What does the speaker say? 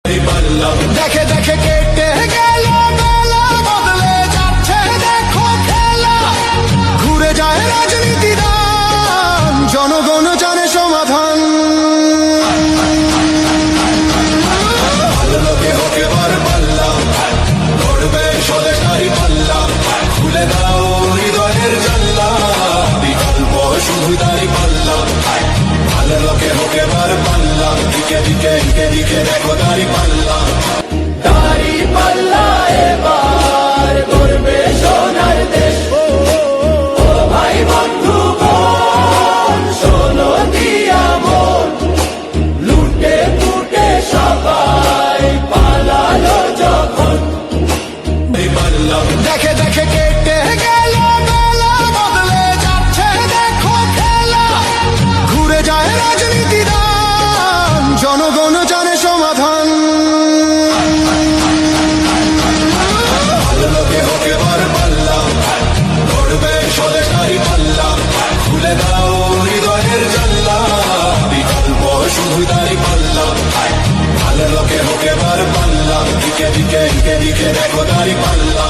দেখে দেখে কেটে গেল বেলা, বদলে যাচ্ছে দেখো খেলা। ঘুরে যায় রাজনীতি দান, জনগণ জানে সমাধান। ভালো লোকে হোক এবার পাল্লা, ধরবে স্বদেশারি পাল্লা। খুলে দাও হৃদয়ের জানলা, বিকল্প শুধু দাঁড়ি পাল্লা। ভালো লোকে হোক এবার পাল্লা, দিকে দিকে দিকে দিকে দেখো দাঁড়ি পাল্লা। দাড়ি পাল্লা এবার করবে সোনার দেশ। ও ভাই বন্ধু বোন, শোনো দিয়া মন। লুটে পুটে সবাই পালালো যখন। দেখে দেখে কেটে গেল বেলা, বদলে যাচ্ছে দেখো খেলা। ঘুরে যায় রাজনীতি দান, জনগণ জানে সমাধান। ভালো লোকে হোক এবার পাল্লা, ধরবে স্বদেশারি পাল্লা। খুলে দাও হৃদয়ের জানলা, বিকল্প শুধু দাঁড়ি পাল্লা। ভালো লোকে হোক এবার পাল্লা, দিকে দিকে দিকে দিকে দেখো দাঁড়ি পাল্লা।